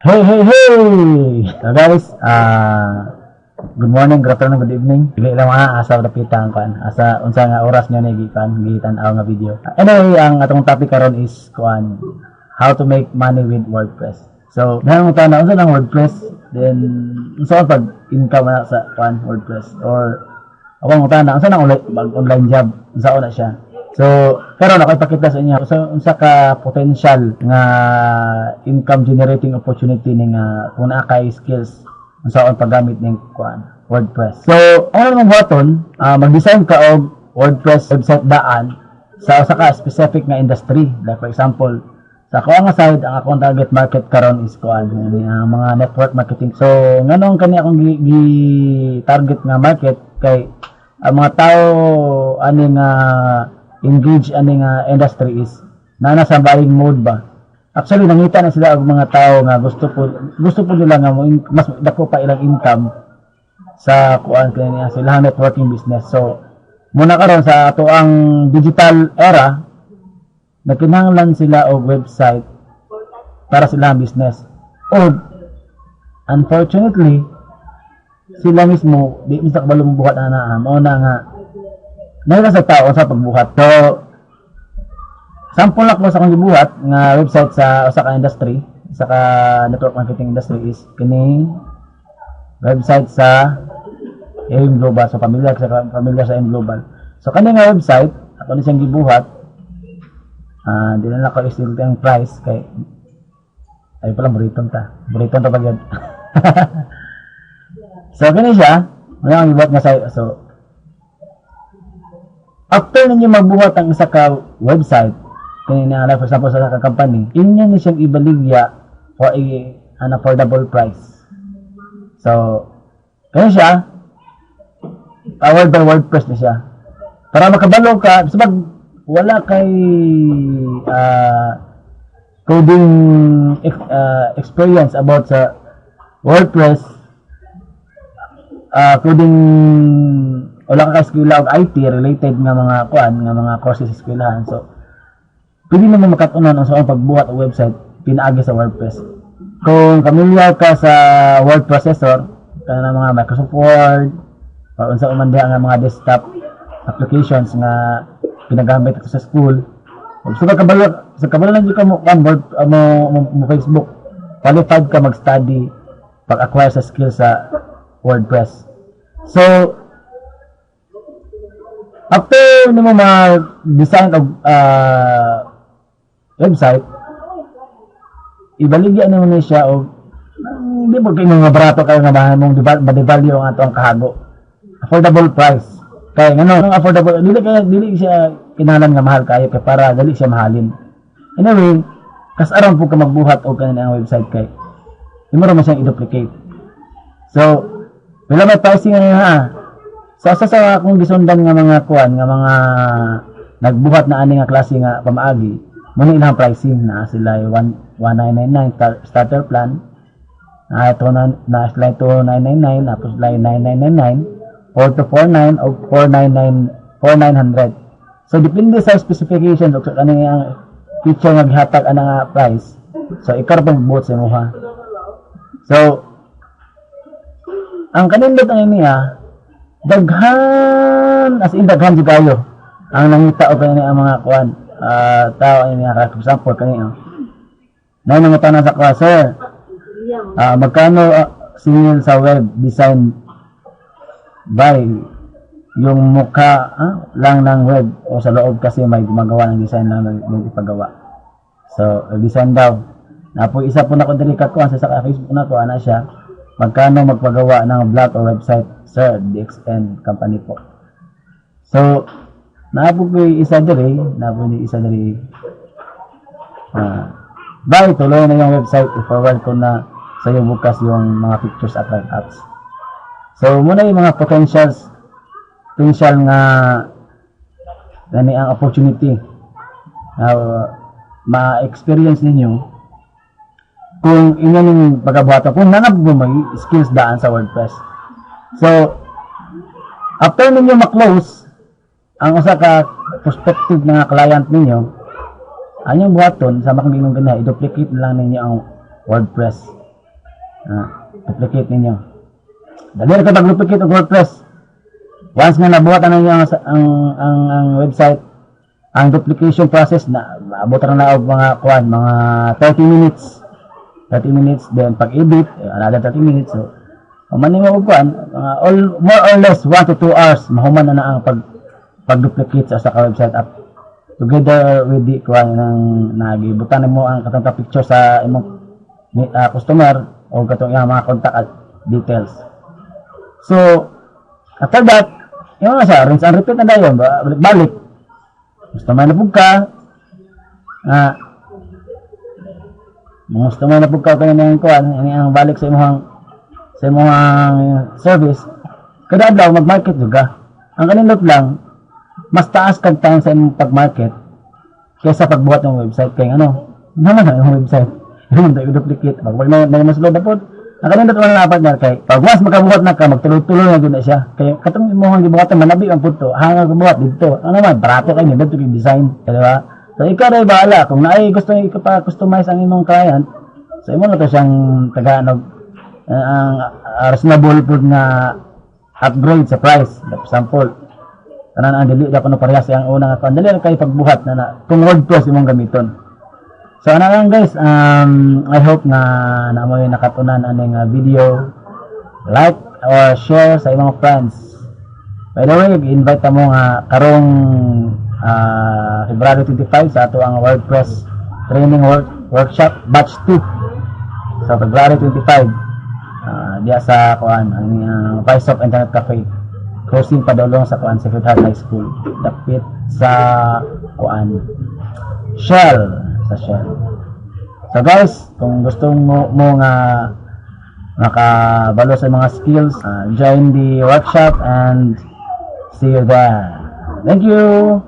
Hey, hey, hey! So guys, good morning, good afternoon, good evening. Dili lang mga asa dapitan kan. Asa unsa nga oras niyo ni gitan-aw nga video. Anyway, ang atong topic karon is kuan, how to make money with WordPress. So, nang tawo unsa nang WordPress, then unsa pag income na sa kuan WordPress or awang utana unsa nang online job, unsa na siya. So, karon ako ipakita sa inyo unsa ka potential nga income generating opportunity ning kung naa kay skills unsaon paggamit ning kuan WordPress. So, ang mga buhaton, mag-design ka og WordPress website daan sa usa ka specific nga industry. Like for example, sa ako nga side, ang akong target market karon is kuan ang mga network marketing. So, nganong kani akong target nga market kay ang mga tao ani nga engage ani nga industry is nasa buying mode ba. Actually nangita na sila og mga tao nga gusto po nila nga mas dako pa ilang income sa kuan kaniya sila networking business. So muna karon sa ato ang digital era nagkinahanglan sila og website para sila business. Og unfortunately sila mismo di mismo kabalo buhat ana mao na nga nila sa tao sa pagbuhat. So, sample lang ko sa akong gibuhat nga website sa usa ka industry, sa ka network marketing industry is kini website sa AIM Global. So, familiar sa AIM Global. So, kani nga website, ako ni siyang gibuhat. Di na ako istil ang price kay ay pala Buriton ta ba gyud. So, kani siya, ano ang gibuhat nga site. So, after ninyo magbuhat ang isa ka website, kanina for example sa ka company, inyo ni siyang ibaligya for an affordable price. So, kaya siya, powered by WordPress na siya. Para makabalo ka, sabag wala kay coding experience about sa WordPress, coding wala ka skill og IT related nga mga kuan nga mga courses sa eskwelahan. So pwede mo makatunan ang sa pagbuhat og website pinaagi sa WordPress. Kung familiar ka sa word processor kana mga Microsoft Word o unsa man diha nga mga desktop applications nga ginagamit sa school, so kabalo lang ka mo Facebook, qualified ka mag-study pag-acquire sa skill sa WordPress. So after nimo ma-design og website, ibaligya nimo ni siya og hindi mo kay mga barato kayo nga bahan mong ma-devalue ang ato ang kahago. Affordable price. Kaya ngano ang affordable dili siya kinahanglan nga mahal kayo kay para dali siya mahalin. Anyway, kas-aron po ka magbuhat og kanina ang website kay imo ra man siyang i-duplicate. So, wala may pricing nga sa akong gisundan nga mga kuan nga mga nagbuhat na ani nga klase nga pamaagi mo ni ilang pricing na sila 1999 starter plan ito na sila 2999 tapos sila 9999 4249 o 4900. So depende sa specifications ug sa kanang feature nga gihatag ana nga price. So ikaw ra pagbuhat sa imuha. So ang kanindot ang niya daghan as in daghan jud kayo ang nangita og kanina ang mga kuan tao ini nga for example kanina na nangutana sa class sir magkano singil sa web design by yung mukha lang ng web o sa loob kasi may gumagawa ng design lang ng ipagawa. So design daw na po isa po na ko diri ka kuan sa Facebook na ko ana siya magkano magpagawa ng blog o website sir, DXN company po. So, naabog ko isa diri, bye, tuloy na yung website, i-forward ko na sa iyo bukas yung mga pictures at write-ups. So, muna yung mga potential nga gani ang opportunity na ma-experience ninyo kung inyo ning pagkabuhaton, kung nanab mo may skills daan sa WordPress. So, after ninyo ma-close ang usa ka prospective na client ninyo, anyong buhaton sa makong ginong ganha, i-duplicate na lang ninyo ang WordPress. Duplicate ninyo. Dali ra ka pag-duplicate og WordPress. Once nga nabuhat ang ang website, ang duplication process na abot ra na og mga mga 30 minutes. 30 minutes, then pag-edit another 30 minutes. So maning mo kuan more or less 1 to 2 hours mahuman na ang pag-duplicate sa website app. Together with the kuan nang nagibutan mo ang katong picture sa imong customer o katong mga contact details. So after that, yung sa rinse and repeat na dayon, balik. Customer na pug ka customer na pug ka kanang kuan, ang balik sa imong service. Kada adlaw mag-market juga. Ang kanindot lang mas taas kag time sa imong pag-market kaysa pagbuhat ng website kay naman ang website. Yung duplicate pag may mas load na pod. Ang kanindot wala na partner kay pag mas makabuhat na ka magtuloy-tuloy na gud na siya. Kay katong imong gibuhatan manabi ang pudto, hanga gibuhat dito. Ano naman barato kay ni dito design, di ba? So ikaw ray bahala kung naay gusto customize ang imong client, so imo na to siyang taga ang reasonable po na upgrade sa price. For example, tanan ang dili dapat no parehas ang una nga dali kay pagbuhat na kung WordPress imong gamiton. So ana lang guys, I hope na namoy nakatunan aning video. Like or share sa imong friends. By the way, i-invite mo nga karong February 25 sa ato ang WordPress training workshop batch 2 sa February 25. Diya sa kuan ang Paisop Internet Cafe, crossing padulong sa kuan Sacred Heart High School, dapit sa kuan Shell. So guys, kung gusto mo nga makabalo sa mga skills, join the workshop and see you there. Thank you.